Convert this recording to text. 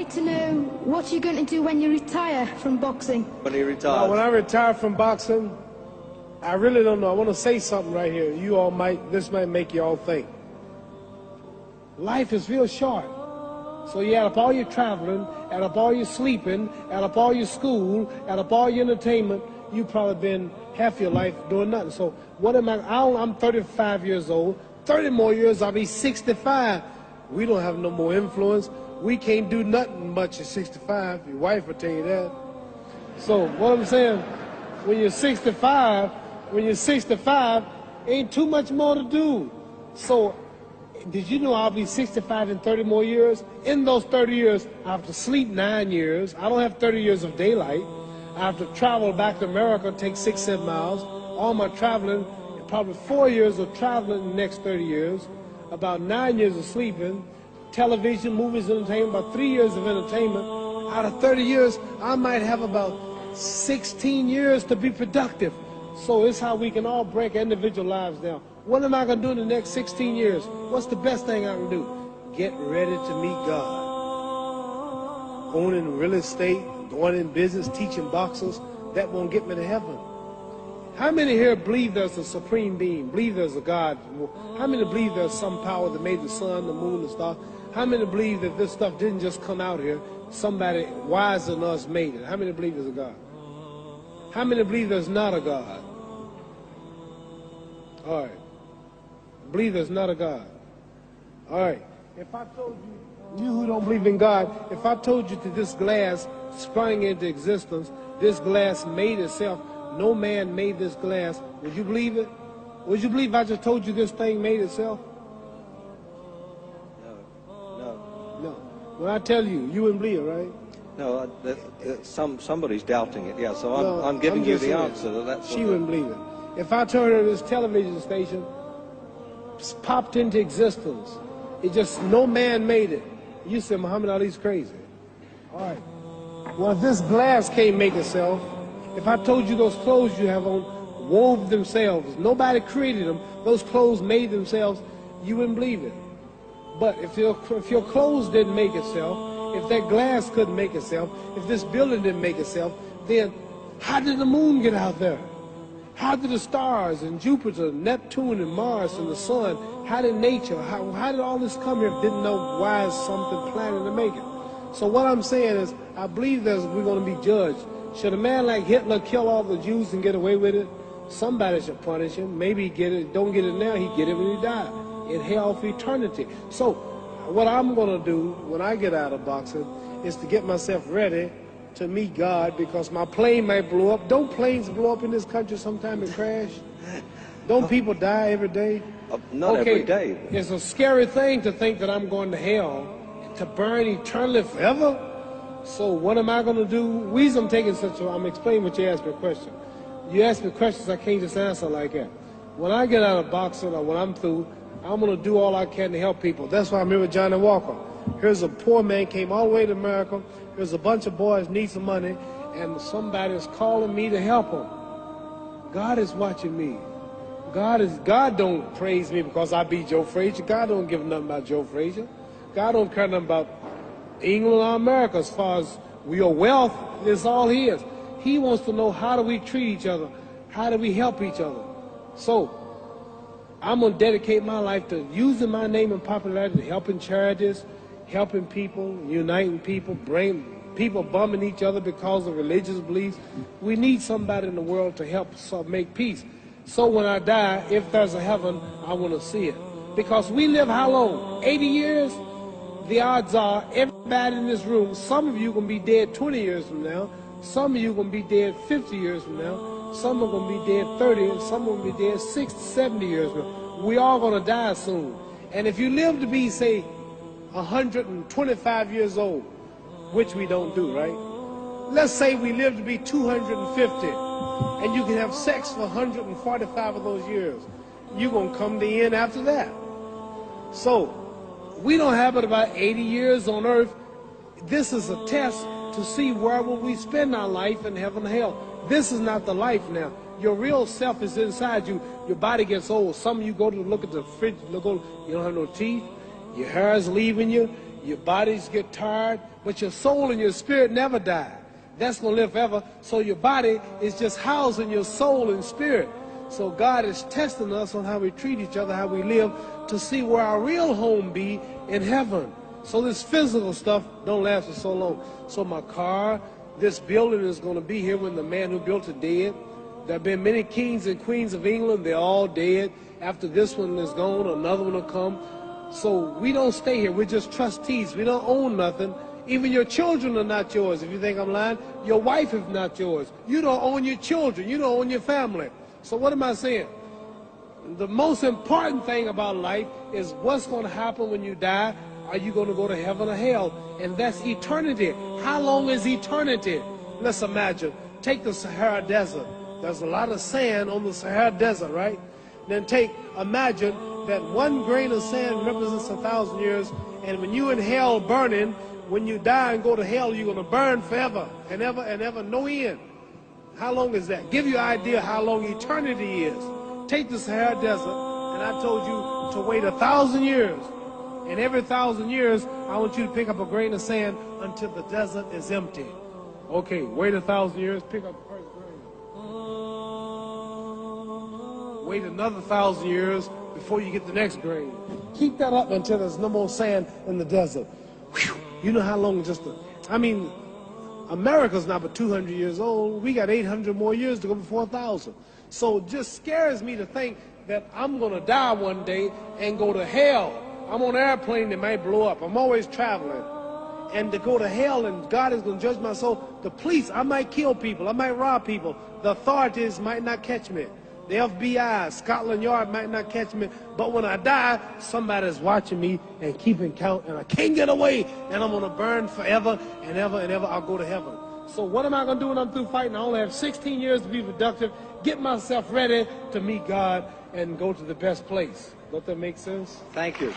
like to know what you're going to do when you retire from boxing. When you retire? When I retire from boxing, I really don't know. I want to say something right here. You all this might make you all think. Life is real short. So you add up all your traveling, add up all your sleeping, add up all your school, add up all your entertainment, you've probably been half your life doing nothing. So what am I'm 35 years old. 30 more years, I'll be 65. We don't have no more influence. We can't do nothing much at 65. Your wife will tell you that. So what I'm saying, when you're 65, ain't too much more to do. So did you know I'll be 65 in 30 more years? In those 30 years, I have to sleep 9 years. I don't have 30 years of daylight. I have to travel back to America, take 6-7 miles. All my traveling, probably 4 years of traveling in the next 30 years, about 9 years of sleeping, television, movies, entertainment, about 3 years of entertainment. Out of 30 years, I might have about 16 years to be productive. So it's how we can all break individual lives down. What am I going to do in the next 16 years? What's the best thing I can do? Get ready to meet God. Going in real estate, going in business, teaching boxers, that won't get me to heaven. How many here believe there's a supreme being, believe there's a God? How many believe there's some power that made the sun, the moon, the stars? How many believe that this stuff didn't just come out here? Somebody wiser than us made it. How many believe there's a God? How many believe there's not a God? All right. Believe there's not a God. All right. If I told you who don't believe in God, if I told you that this glass sprang into existence, this glass made itself, no man made this glass, would you believe it? Would you believe I just told you this thing made itself? No. When I tell you, you wouldn't believe it, right? No, somebody's doubting it, yeah, so I'm giving you the answer. That's she wouldn't believe it. If I told her this television station popped into existence, it just, no man made it, you said Muhammad Ali's crazy. All right. Well, if this glass can't make itself, if I told you those clothes you have on wove themselves, nobody created them, those clothes made themselves, you wouldn't believe it. But if your clothes didn't make itself, if that glass couldn't make itself, if this building didn't make itself, then how did the moon get out there? How did the stars and Jupiter, Neptune and Mars and the sun, how did nature, how did all this come here if didn't know why is something planning to make it? So what I'm saying is, I believe we're going to be judged. Should a man like Hitler kill all the Jews and get away with it? Somebody should punish him. Maybe he get it, don't get it now, he get it when he died. In hell for eternity. So what I'm going to do when I get out of boxing is to get myself ready to meet God, because my plane might blow up. Don't planes blow up in this country sometime and crash? Don't people die every day? Not every day. It's a scary thing to think that I'm going to hell to burn eternally forever. So what am I going to do? Reason I'm taking I'm explaining what you asked me a question. You ask me questions I can't just answer like that. When I get out of boxing or when I'm through, I'm going to do all I can to help people. That's why I'm here with Johnny Walker. Here's a poor man, came all the way to America. Here's a bunch of boys need some money, and somebody is calling me to help them. God is watching me. God don't praise me because I beat Joe Frazier. God don't give nothing about Joe Frazier. God don't care nothing about England or America as far as your wealth. It's all his. He wants to know, how do we treat each other? How do we help each other? So I'm going to dedicate my life to using my name and popularity, to helping charities, helping people, uniting people, bring people bumming each other because of religious beliefs. We need somebody in the world to help make peace. So when I die, if there's a heaven, I want to see it. Because we live how long? 80 years? The odds are everybody in this room, some of you are going to be dead 20 years from now, some of you are going to be dead 50 years from now, some are going to be dead 30, and some are going to be dead 60, 70 years from now. We all going to die soon. And if you live to be, say, 125 years old, which we don't do, right? Let's say we live to be 250, and you can have sex for 145 of those years. You're going to come to the end after that. So we don't have but about 80 years on earth. This is a test to see where will we spend our life in heaven and hell. This is not the life now. Your real self is inside you. Your body gets old. Some of you go to look at the fridge, you don't have no teeth. Your hair is leaving you. Your bodies get tired, but your soul and your spirit never die. That's going to live forever. So your body is just housing your soul and spirit. So God is testing us on how we treat each other, how we live, to see where our real home be in heaven. So this physical stuff don't last for so long. So my car, this building is going to be here when the man who built it dead. There have been many kings and queens of England. They're all dead. After this one is gone, another one will come. So we don't stay here. We're just trustees. We don't own nothing. Even your children are not yours. If you think I'm lying, your wife is not yours. You don't own your children. You don't own your family. So what am I saying? The most important thing about life is what's going to happen when you die. Are you going to go to heaven or hell? And that's eternity. How long is eternity? Let's imagine. Take the Sahara Desert. There's a lot of sand on the Sahara Desert, right? Then imagine that one grain of sand represents 1,000 years, and when you in hell burning, when you die and go to hell, you're going to burn forever and ever, no end. How long is that? Give you an idea how long eternity is. Take the Sahara Desert, and I told you to wait 1,000 years. And every 1,000 years, I want you to pick up a grain of sand until the desert is empty. Okay, wait 1,000 years, pick up the first grain. Wait another 1,000 years before you get the next grain. Keep that up until there's no more sand in the desert. Whew. You know how long America's not but 200 years old. We got 800 more years to go before 1,000. So it just scares me to think that I'm going to die one day and go to hell. I'm on an airplane that might blow up. I'm always traveling. And to go to hell and God is going to judge my soul. The police, I might kill people. I might rob people. The authorities might not catch me. The FBI, Scotland Yard might not catch me. But when I die, somebody's watching me and keeping count. And I can't get away. And I'm going to burn forever and ever and ever. I'll go to heaven. So what am I going to do when I'm through fighting? I only have 16 years to be productive. Get myself ready to meet God and go to the best place. Don't that make sense? Thank you.